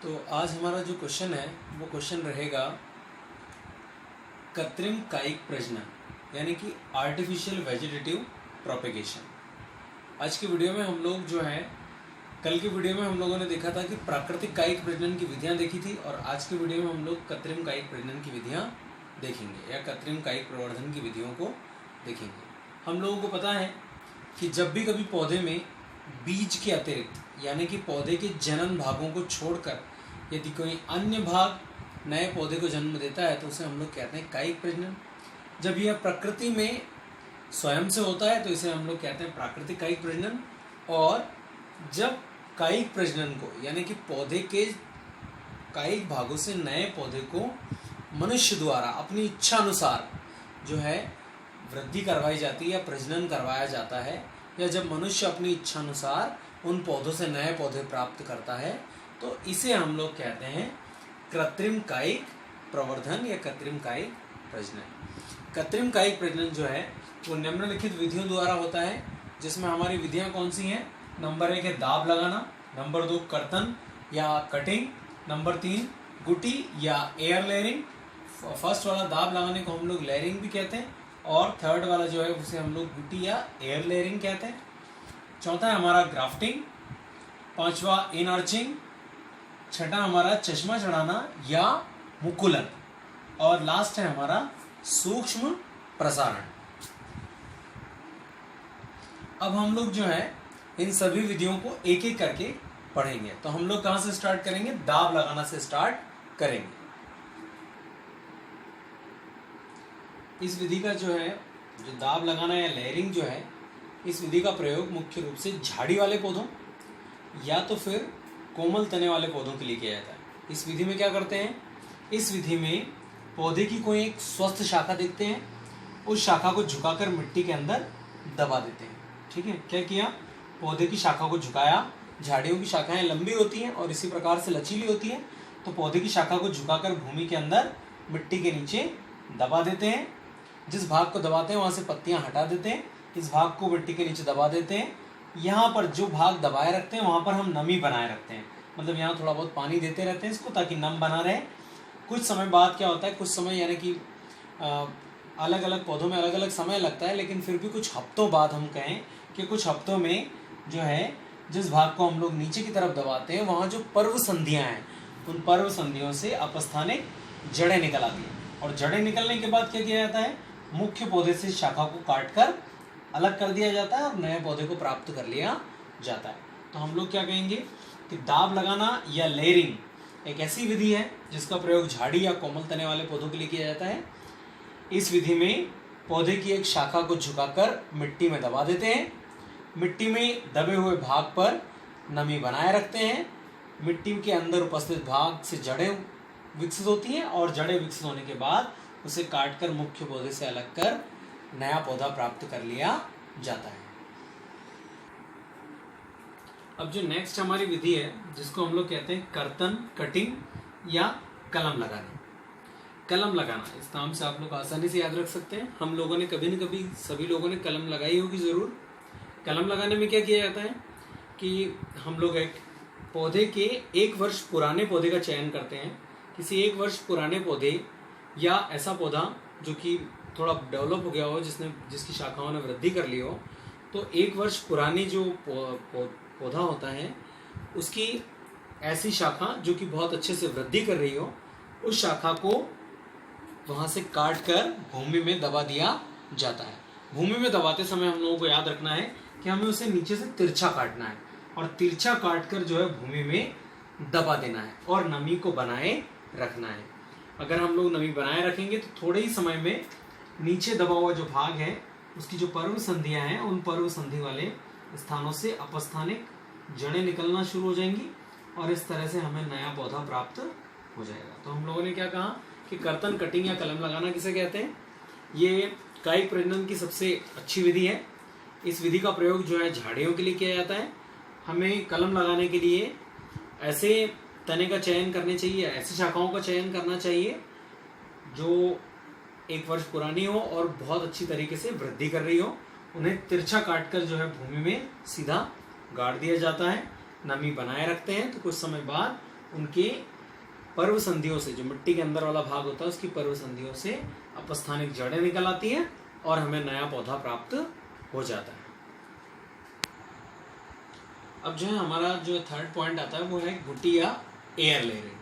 तो आज हमारा जो क्वेश्चन है वो क्वेश्चन रहेगा कृत्रिम कायिक प्रजनन यानी कि आर्टिफिशियल वेजिटेटिव प्रोपेगेशन। आज की वीडियो में हम लोग जो है कल की वीडियो में हम लोगों ने देखा था कि प्राकृतिक कायिक प्रजनन की विधियां देखी थी और आज की वीडियो में हम लोग कृत्रिम कायिक प्रजनन की विधियां देखेंगे या कृत्रिम कायिक प्रवर्धन की विधियों को देखेंगे। हम लोगों को पता है कि जब भी कभी पौधे में बीज के अतिरिक्त यानी कि पौधे के जनन भागों को छोड़कर यदि कोई अन्य भाग नए पौधे को जन्म देता है तो उसे हम लोग कहते हैं कायिक प्रजनन। जब यह प्रकृति में स्वयं से होता है तो इसे हम लोग कहते हैं प्राकृतिक कायिक प्रजनन। और जब कायिक प्रजनन को यानी कि पौधे के कायिक भागों से नए पौधे को मनुष्य द्वारा अपनी इच्छा अनुसार जो है वृद्धि करवाई जाती है या प्रजनन करवाया जाता है, या जब मनुष्य अपनी इच्छा अनुसार उन पौधों से नए पौधे प्राप्त करता है तो इसे हम लोग कहते हैं कृत्रिम कायिक प्रवर्धन या कृत्रिम कायिक प्रजनन। कृत्रिम कायिक प्रजनन जो है वो निम्नलिखित विधियों द्वारा होता है, जिसमें हमारी विधियां कौन सी हैं। नंबर 1 है दाब लगाना, नंबर 2 कर्तन या कटिंग, नंबर 3 गुटी या एयर लेयरिंग। फर्स्ट वाला दाब लगाने को हम लोग लेयरिंग भी कहते हैं और थर्ड वाला जो है उसे हम लोग गुटी या एयर लेयरिंग कहते हैं। चौथा है हमारा ग्राफ्टिंग, पांचवा इनआर्चिंग, छठा हमारा चश्मा चढ़ाना या मुकुलन, और लास्ट है हमारा सूक्ष्म प्रसारण। अब हम लोग जो है इन सभी विधियों को एक एक करके पढ़ेंगे। तो हम लोग कहां से स्टार्ट करेंगे? दाब लगाना से स्टार्ट करेंगे। इस विधि का जो है जो दाब लगाना या लेयरिंग जो है, इस विधि का प्रयोग मुख्य रूप से झाड़ी वाले पौधों या तो फिर कोमल तने वाले पौधों के लिए किया जाता है। इस विधि में क्या करते हैं? इस विधि में पौधे की कोई एक स्वस्थ शाखा देखते हैं, उस शाखा को झुकाकर मिट्टी के अंदर दबा देते हैं। ठीक है, क्या किया? पौधे की शाखा को झुकाया। झाड़ियों की शाखाएं लंबी होती हैं और इसी प्रकार से लचीली होती हैं, तो पौधे की शाखा को झुकाकर भूमि के अंदर मिट्टी के नीचे दबा देते हैं। जिस भाग को दबाते हैं वहां से पत्तियां हटा देते हैं, इस भाग को मिट्टी के नीचे दबा देते हैं। यहाँ पर जो भाग दबाए रखते हैं वहां पर हम नमी बनाए रखते हैं, मतलब यहाँ थोड़ा बहुत पानी देते रहते हैं इसको ताकि नम बना रहे। कुछ समय बाद क्या होता है, कुछ समय यानी कि अलग अलग पौधों में अलग अलग समय लगता है, लेकिन फिर भी कुछ हफ्तों बाद हम कहें कि कुछ हफ्तों में जो है जिस भाग को हम लोग नीचे की तरफ दबाते हैं वहाँ जो पर्व संधियाँ हैं उन पर्व संधियों से अपस्थानिक जड़ें निकल आती हैं। और जड़ें निकलने के बाद क्या किया जाता है? मुख्य पौधे से शाखा को काटकर अलग कर दिया जाता है और नए पौधे को प्राप्त कर लिया जाता है। तो हम लोग क्या कहेंगे कि दाब लगाना या लेयरिंग एक ऐसी विधि है जिसका प्रयोग झाड़ी या कोमल तने वाले पौधों के लिए किया जाता है। इस विधि में पौधे की एक शाखा को झुकाकर मिट्टी में दबा देते हैं, मिट्टी में दबे हुए भाग पर नमी बनाए रखते हैं, मिट्टी के अंदर उपस्थित भाग से जड़ें विकसित होती हैं और जड़ें विकसित होने के बाद उसे काटकर मुख्य पौधे से अलग कर नया पौधा प्राप्त कर लिया जाता है। अब जो नेक्स्ट हमारी विधि है जिसको हम लोग कहते हैं कर्तन, कटिंग या कलम लगाना। कलम लगाना इस नाम से आप लोग आसानी से याद रख सकते हैं। हम लोगों ने कभी न कभी सभी लोगों ने कलम लगाई होगी जरूर। कलम लगाने में क्या किया जाता है कि हम लोग एक पौधे के 1 वर्ष पुराने पौधे का चयन करते हैं। किसी 1 वर्ष पुराने पौधे या ऐसा पौधा जो कि थोड़ा डेवलप हो गया हो, जिसकी शाखाओं ने वृद्धि कर ली हो, तो 1 वर्ष पुरानी जो पौधा होता है उसकी ऐसी शाखा जो कि बहुत अच्छे से वृद्धि कर रही हो, उस शाखा को वहां से काट कर भूमि में दबा दिया जाता है। भूमि में दबाते समय हम लोगों को याद रखना है कि हमें उसे नीचे से तिरछा काटना है और तिरछा काटकर जो है भूमि में दबा देना है और नमी को बनाए रखना है। अगर हम लोग नमी बनाए रखेंगे तो थोड़े ही समय में नीचे दबा हुआ जो भाग है उसकी जो पर्व संधियां हैं उन पर्व संधि वाले स्थानों से अपस्थानिक जड़ें निकलना शुरू हो जाएंगी और इस तरह से हमें नया पौधा प्राप्त हो जाएगा। तो हम लोगों ने क्या कहा कि कर्तन, कटिंग या कलम लगाना किसे कहते हैं? ये कायिक प्रजनन की सबसे अच्छी विधि है। इस विधि का प्रयोग जो है झाड़ियों के लिए किया जाता है। हमें कलम लगाने के लिए ऐसे तने का चयन करने चाहिए, ऐसी शाखाओं का चयन करना चाहिए जो 1 वर्ष पुरानी हो और बहुत अच्छी तरीके से वृद्धि कर रही हो। उन्हें तिरछा काटकर जो है भूमि में सीधा गाड़ दिया जाता है, नमी बनाए रखते हैं, तो कुछ समय बाद उनके पर्व संधियों से, जो मिट्टी के अंदर वाला भाग होता है उसकी पर्व संधियों से अपस्थानिक जड़ें निकल आती हैं और हमें नया पौधा प्राप्त हो जाता है। अब जो है हमारा जो थर्ड पॉइंट आता है वो है घुटी या एयर लेयरिंग।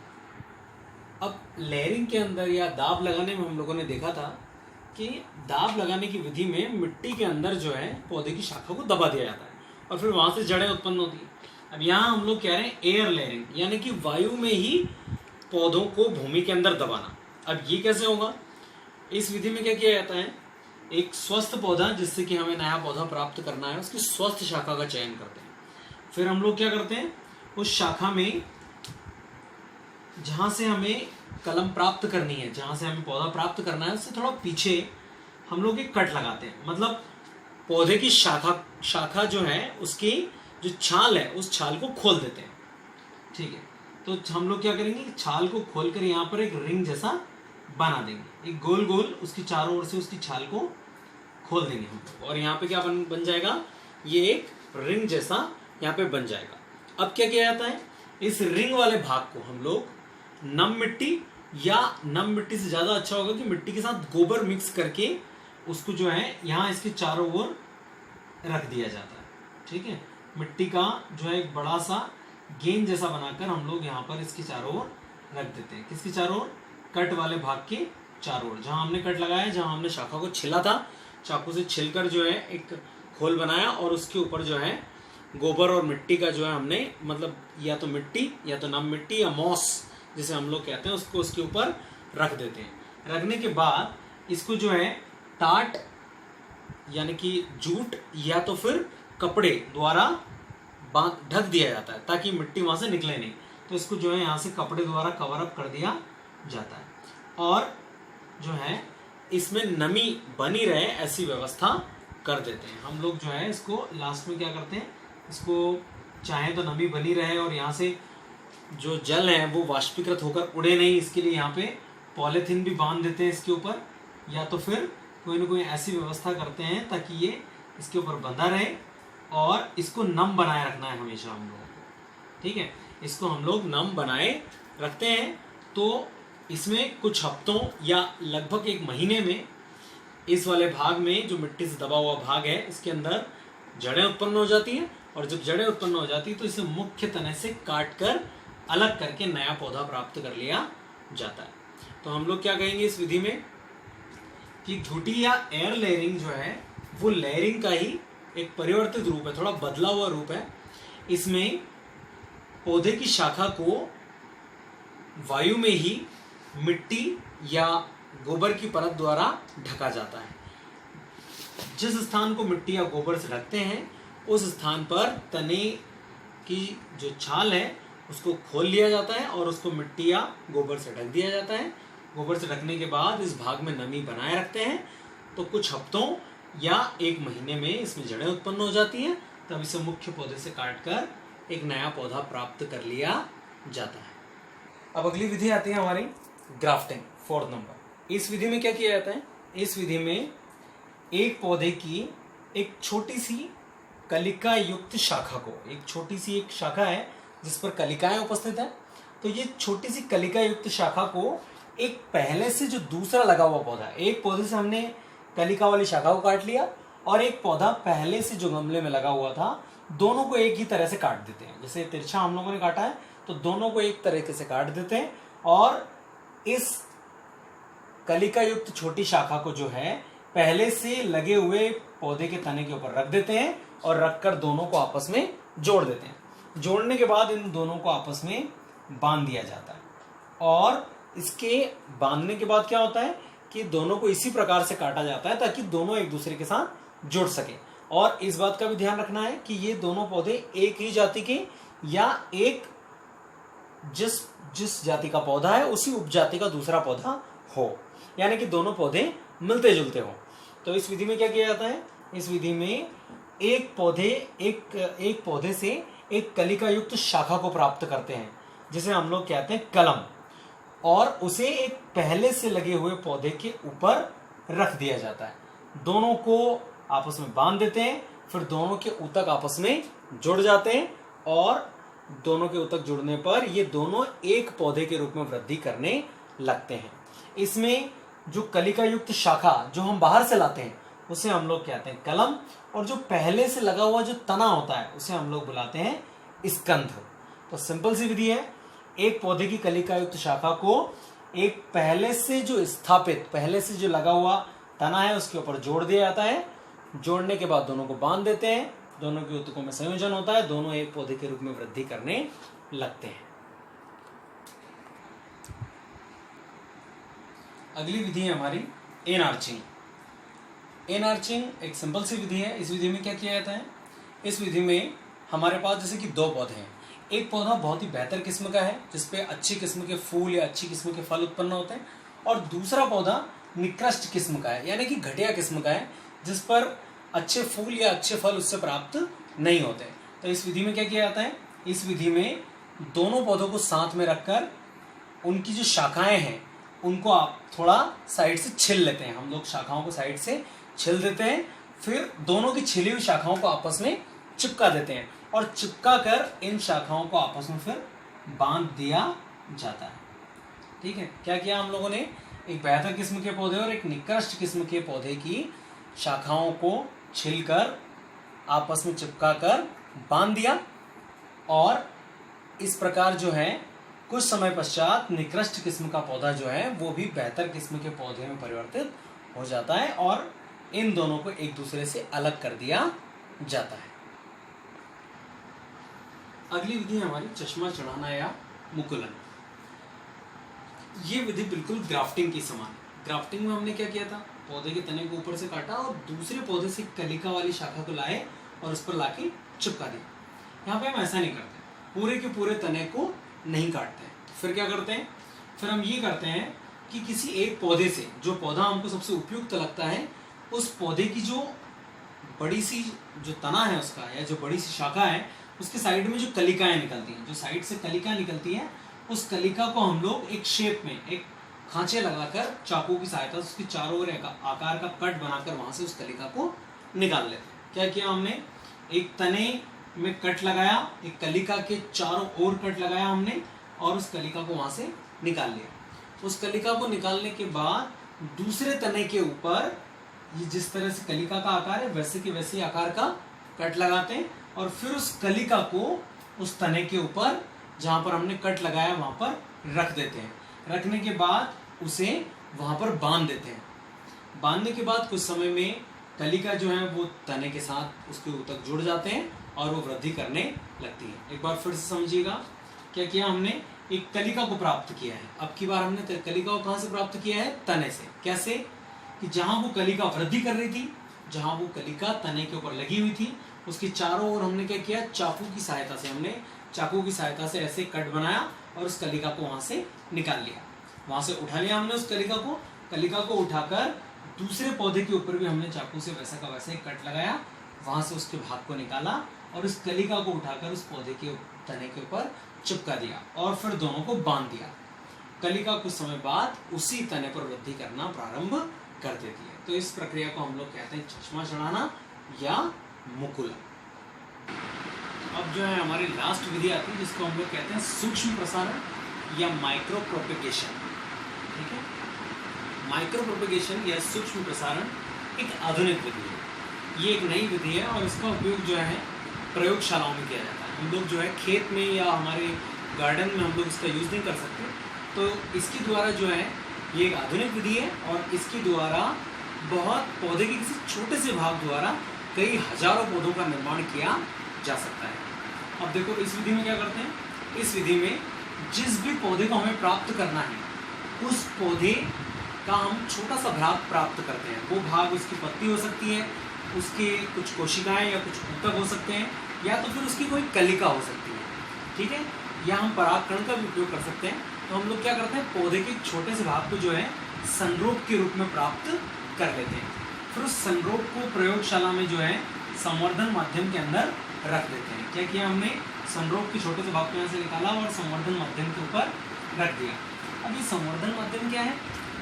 अब लेयरिंग के अंदर या दाब लगाने में हम लोगों ने देखा था कि दाब लगाने की विधि में मिट्टी के अंदर जो है पौधे की शाखा को दबा दिया जाता है और फिर वहां से जड़ें उत्पन्न होती हैं। अब यहाँ हम लोग कह रहे हैं एयर लेयरिंग, यानी कि वायु में ही पौधों को भूमि के अंदर दबाना। अब ये कैसे होगा? इस विधि में क्या किया जाता है, एक स्वस्थ पौधा जिससे कि हमें नया पौधा प्राप्त करना है उसकी स्वस्थ शाखा का चयन करते हैं। फिर हम लोग क्या करते हैं, उस शाखा में जहां से हमें कलम प्राप्त करनी है, जहां से हमें पौधा प्राप्त करना है उससे थोड़ा पीछे हम लोग एक कट लगाते हैं। मतलब पौधे की शाखा जो है उसकी जो छाल है उस छाल को खोल देते हैं। ठीक है, तो हम लोग क्या करेंगे, छाल को खोलकर यहाँ पर एक रिंग जैसा बना देंगे, एक गोल गोल उसकी चारों ओर से उसकी छाल को खोल देंगे हम लोग, और यहाँ पे क्या बन जाएगा, ये एक रिंग जैसा यहाँ पे बन जाएगा। अब क्या किया जाता है, इस रिंग वाले भाग को हम लोग नम मिट्टी, या नम मिट्टी से ज्यादा अच्छा होगा कि मिट्टी के साथ गोबर मिक्स करके उसको जो है यहाँ इसके चारों ओर रख दिया जाता है। ठीक है, मिट्टी का जो है एक बड़ा सा गेंद जैसा बनाकर हम लोग यहाँ पर इसके चारों ओर रख देते हैं। किसके चारों ओर? कट वाले भाग के चारों ओर, जहां हमने कट लगाया, जहां हमने शाखा को छिला था, चाकू से छिलकर जो है एक खोल बनाया और उसके ऊपर जो है गोबर और मिट्टी का जो है हमने, मतलब या तो मिट्टी या तो नम मिट्टी या मॉस जिसे हम लोग कहते हैं, उसको उसके ऊपर रख देते हैं। रखने के बाद इसको जो है टाट यानी कि जूट या तो फिर कपड़े द्वारा ढक दिया जाता है ताकि मिट्टी वहां से निकले नहीं। तो इसको जो है यहाँ से कपड़े द्वारा कवर अप कर दिया जाता है और जो है इसमें नमी बनी रहे ऐसी व्यवस्था कर देते हैं। हम लोग जो है इसको लास्ट में क्या करते हैं, इसको चाहे तो नमी बनी रहे और यहाँ से जो जल है वो वाष्पीकृत होकर उड़े नहीं, इसके लिए यहाँ पे पॉलीथीन भी बांध देते हैं इसके ऊपर, या तो फिर कोई ना कोई ऐसी व्यवस्था करते हैं ताकि ये इसके ऊपर बंधा रहे और इसको नम बनाए रखना है हमेशा हम लोगों को। ठीक है, इसको हम लोग नम बनाए रखते हैं। तो इसमें कुछ हफ्तों या लगभग एक महीने में इस वाले भाग में जो मिट्टी से दबा हुआ भाग है इसके अंदर जड़ें उत्पन्न हो जाती हैं, और जब जड़ें उत्पन्न हो जाती है तो इसे मुख्य तने से काट कर अलग करके नया पौधा प्राप्त कर लिया जाता है। तो हम लोग क्या कहेंगे इस विधि में कि घुटी या एयर लेयरिंग जो है वो लेयरिंग का ही एक परिवर्तित रूप है, थोड़ा बदला हुआ रूप है। इसमें पौधे की शाखा को वायु में ही मिट्टी या गोबर की परत द्वारा ढका जाता है। जिस स्थान को मिट्टी या गोबर से ढकते हैं उस स्थान पर तने की जो छाल है उसको खोल लिया जाता है और उसको मिट्टी या गोबर से ढक दिया जाता है। गोबर से ढकने के बाद इस भाग में नमी बनाए रखते हैं, तो कुछ हफ्तों या एक महीने में इसमें जड़ें उत्पन्न हो जाती हैं, तब इसे मुख्य पौधे से काटकर एक नया पौधा प्राप्त कर लिया जाता है। अब अगली विधि आती है हमारी ग्राफ्टिंग, 4 नंबर। इस विधि में क्या किया जाता है, इस विधि में एक पौधे की एक छोटी सी कलिका युक्त शाखा को, एक छोटी सी एक शाखा है जिस पर कलिकाएं उपस्थित है, तो ये छोटी सी कलिका युक्त शाखा को एक पहले से जो दूसरा लगा हुआ पौधा है, एक पौधे से हमने कलिका वाली शाखा को काट लिया और एक पौधा पहले से जो गमले में लगा हुआ था, दोनों को एक ही तरह से काट देते हैं। जैसे तिरछा हम लोगों ने काटा है तो दोनों को एक तरीके से काट देते हैं और इस कलिका युक्त छोटी शाखा को जो है पहले से लगे हुए पौधे के तने के ऊपर रख देते हैं और रखकर दोनों को आपस में जोड़ देते हैं। जोड़ने के बाद इन दोनों को आपस में बांध दिया जाता है और इसके बांधने के बाद क्या होता है कि दोनों को इसी प्रकार से काटा जाता है ताकि दोनों एक दूसरे के साथ जुड़ सके। और इस बात का भी ध्यान रखना है कि ये दोनों पौधे एक ही जाति के या एक जिस जाति का पौधा है उसी उपजाति का दूसरा पौधा हो, यानी कि दोनों पौधे मिलते जुलते हो। तो इस विधि में क्या किया जाता है, इस विधि में एक पौधे से एक कलिका युक्त शाखा को प्राप्त करते हैं जिसे हम लोग कहते हैं कलम, और उसे एक पहले से लगे हुए पौधे के ऊपर रख दिया जाता है। दोनों को आपस में बांध देते हैं, फिर दोनों के ऊतक आपस में जुड़ जाते हैं और दोनों के ऊतक जुड़ने पर ये दोनों एक पौधे के रूप में वृद्धि करने लगते हैं। इसमें जो कलिका युक्त शाखा जो हम बाहर से लाते हैं उसे हम लोग कहते हैं कलम, और जो पहले से लगा हुआ जो तना होता है उसे हम लोग बुलाते हैं स्कंध। तो सिंपल सी विधि है, एक पौधे की कलिका युक्त शाखा को एक पहले से जो स्थापित, पहले से जो लगा हुआ तना है उसके ऊपर जोड़ दिया जाता है। जोड़ने के बाद दोनों को बांध देते हैं, दोनों के ऊतकों में संयोजन होता है, दोनों एक पौधे के रूप में वृद्धि करने लगते हैं। अगली विधि है हमारी एनआर्चिंग। एनआर्चिंग एक सिंपल सी विधि है। इस विधि में क्या किया जाता है, इस विधि में हमारे पास जैसे कि दो पौधे हैं, एक पौधा बहुत ही बेहतर किस्म का है जिसपे अच्छी किस्म के फूल या अच्छी किस्म के फल उत्पन्न होते हैं, और दूसरा पौधा निकृष्ट किस्म का है यानी कि घटिया किस्म का है जिस पर अच्छे फूल या अच्छे फल उससे प्राप्त नहीं होते। तो इस विधि में क्या किया जाता है, इस विधि में दोनों पौधों को साथ में रखकर उनकी जो शाखाएं हैं उनको आप थोड़ा साइड से छिल लेते हैं। हम लोग शाखाओं को साइड से छिल देते हैं, फिर दोनों की छिली हुई शाखाओं को आपस में चिपका देते हैं और चिपका कर इन शाखाओं को आपस में फिर बांध दिया जाता है। ठीक है, क्या किया हम लोगों ने, एक बेहतर किस्म के पौधे और एक निकृष्ट किस्म के पौधे की शाखाओं को छिलकर आपस में चिपका कर बांध दिया, और इस प्रकार जो है कुछ समय पश्चात निकृष्ट किस्म का पौधा जो है वो भी बेहतर किस्म के पौधे में परिवर्तित हो जाता है और इन दोनों को एक दूसरे से अलग कर दिया जाता है। अगली विधि हमारी चश्मा चढ़ाना या मुकुलन। ये विधि बिल्कुल ग्राफ्टिंग की समान है। ग्राफ्टिंग में हमने क्या किया था, पौधे के तने को ऊपर से काटा और दूसरे पौधे से कलिका वाली शाखा को लाए और उस पर लाके चिपका दिया। यहाँ पे हम ऐसा नहीं करते, पूरे के पूरे तने को नहीं काटते हैं। फिर क्या करते हैं, फिर हम ये करते हैं कि किसी एक पौधे से, जो पौधा हमको सबसे उपयुक्त लगता है, उस पौधे की जो बड़ी सी जो तना है उसका या जो बड़ी सी शाखा है उसके साइड में जो कलिकाएं निकलती हैं, जो साइड से कलिका निकलती हैं, उस कलिका को हम लोग एक शेप में, एक खांचे लगाकर चाकू की सहायता से उसके चारों ओर आकार का कट बनाकर वहां से उस कलिका को निकाल लेते हैं। क्या किया हमने, एक तने में कट लगाया, एक कलिका के चारों ओर कट लगाया हमने और उस कलिका को वहां से निकाल लिया। उस कलिका को निकालने के बाद दूसरे तने के ऊपर ये जिस तरह से कलिका का आकार है वैसे के वैसे आकार का कट लगाते हैं और फिर उस कलिका को उस तने के ऊपर जहां पर हमने कट लगाया वहां पर रख देते हैं। रखने के बाद उसे वहां पर बांध देते हैं। बांधने के बाद कुछ समय में कलिका जो है वो तने के साथ उसके ऊतक जुड़ जाते हैं और वो वृद्धि करने लगती है। एक बार फिर से समझिएगा, क्या किया हमने, एक कलिका को प्राप्त किया है। अब की बार हमने कलिका को कहां से प्राप्त किया है, तने से। कैसे, कि जहां वो कलिका वृद्धि कर रही थी, जहां वो कलिका तने के ऊपर लगी हुई थी, उसके चारों ओर हमने क्या किया, चाकू की सहायता से, हमने चाकू की सहायता से ऐसे कट बनाया और उस कलिका को वहां से निकाल लिया। वहां से उठा लिया हमने उस कलिका को उठाकर दूसरे पौधे के ऊपर भी हमने चाकू से वैसा का वैसा एक कट लगाया, वहां से उसके भाग को निकाला और उस कलिका को उठाकर उस पौधे के तने के ऊपर चिपका दिया और फिर दोनों को बांध दिया। कलिका कुछ समय बाद उसी तने पर वृद्धि करना प्रारंभ कर देती है। तो इस प्रक्रिया को हम लोग कहते हैं चश्मा चढ़ाना या मुकुलन। अब जो है हमारी लास्ट विधि आती है जिसको हम लोग कहते हैं सूक्ष्म प्रसारण या माइक्रो प्रोपेगेशन। ठीक है, माइक्रो प्रोपेगेशन या सूक्ष्म प्रसारण एक आधुनिक विधि है। ये एक नई विधि है और इसका उपयोग जो है प्रयोगशालाओं में किया जाता है। हम लोग जो है खेत में या हमारे गार्डन में हम लोग इसका यूज़ नहीं कर सकते, तो इसके द्वारा जो है ये एक आधुनिक विधि है और इसके द्वारा बहुत पौधे के किसी छोटे से भाग द्वारा कई हजारों पौधों का निर्माण किया जा सकता है। अब देखो इस विधि में क्या करते हैं, इस विधि में जिस भी पौधे को हमें प्राप्त करना है उस पौधे का हम छोटा सा भाग प्राप्त करते हैं। वो भाग उसकी पत्ती हो सकती है, उसके कुछ कोशिकाएं या कुछ ऊतक हो सकते हैं, या तो फिर उसकी कोई कलिका हो सकती है। ठीक है, या हम परागकण का भी उपयोग कर सकते हैं। तो हम लोग क्या करते हैं, पौधे के छोटे से भाग को जो है संरोप के रूप में प्राप्त कर लेते हैं। फिर उस संरोप को प्रयोगशाला में जो है संवर्धन माध्यम के अंदर रख देते हैं। क्या किया हमने, संरोप के छोटे से भाग को यहाँ से निकाला और संवर्धन माध्यम के ऊपर रख दिया। अब ये संवर्धन माध्यम क्या है,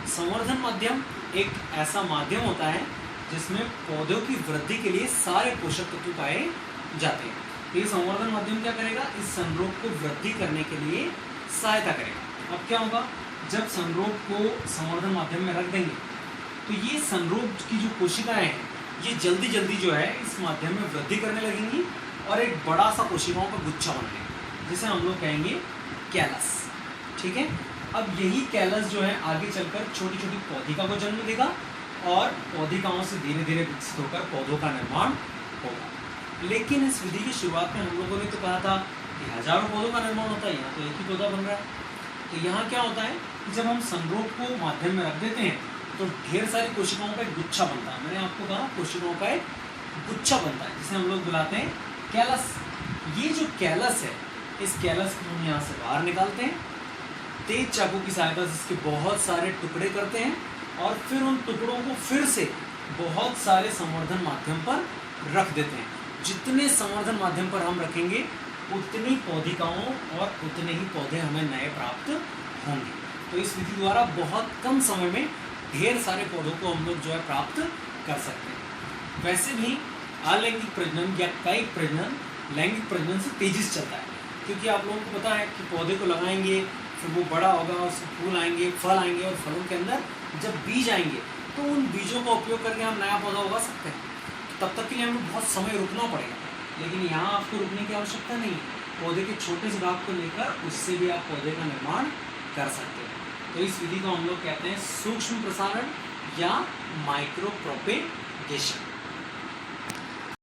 संवर्धन माध्यम एक ऐसा माध्यम होता है जिसमें पौधों की वृद्धि के लिए सारे पोषक तत्व पाए जाते हैं। तो ये संवर्धन माध्यम क्या करेगा, इस संरोग को वृद्धि करने के लिए सहायता करेगा। अब क्या होगा, जब संरोग को संवर्धन माध्यम में रख देंगे तो ये संरोग की जो कोशिकाएं हैं ये जल्दी जल्दी जो है इस माध्यम में वृद्धि करने लगेंगी और एक बड़ा सा कोशिकाओं का गुच्छा बनेगा, जिसे हम लोग कहेंगे कैलस। ठीक है, अब यही कैलस जो है आगे चलकर छोटी छोटी पौधिका को जन्म देगा और पौधिकाओं से धीरे धीरे विकसित होकर पौधों का निर्माण होगा। लेकिन इस विधि की शुरुआत में हम लोगों ने तो कहा था कि हजारों पौधों का निर्माण होता है, यहाँ तो एक ही पौधा बन रहा है। तो यहाँ क्या होता है कि जब हम संरोग को माध्यम में रख देते हैं तो ढेर सारी कोशिकाओं का एक गुच्छा बनता है। मैंने आपको कहा कोशिकाओं का एक गुच्छा बनता है जिसे हम लोग बुलाते हैं कैलस। ये जो कैलस है, इस कैलस को हम यहाँ से बाहर निकालते हैं, तेज चाकू की सहायता से इसके बहुत सारे टुकड़े करते हैं और फिर उन टुकड़ों को फिर से बहुत सारे संवर्धन माध्यम पर रख देते हैं। जितने संवर्धन माध्यम पर हम रखेंगे उतनी पौधिकाओं और उतने ही पौधे हमें नए प्राप्त होंगे। तो इस विधि द्वारा बहुत कम समय में ढेर सारे पौधों को हम लोग जो है प्राप्त कर सकते हैं। वैसे भी अलैंगिक प्रजनन या कायिक प्रजनन लैंगिक प्रजनन से तेजी से चलता है, क्योंकि आप लोगों को पता है कि पौधे को लगाएंगे, फिर वो बड़ा होगा, उससे फूल आएंगे, फल आएंगे और फलों के अंदर जब बीज आएंगे तो उन बीजों का उपयोग करके हम नया पौधा उगा सकते हैं। तब तक के लिए हमें बहुत समय रुकना पड़ेगा, लेकिन यहाँ आपको रुकने की आवश्यकता नहीं है। पौधे के छोटे से भाग को लेकर उससे भी आप पौधे का निर्माण कर सकते हैं। तो इस विधि को हम लोग कहते हैं सूक्ष्म प्रसारण या माइक्रो प्रोपेगेशन।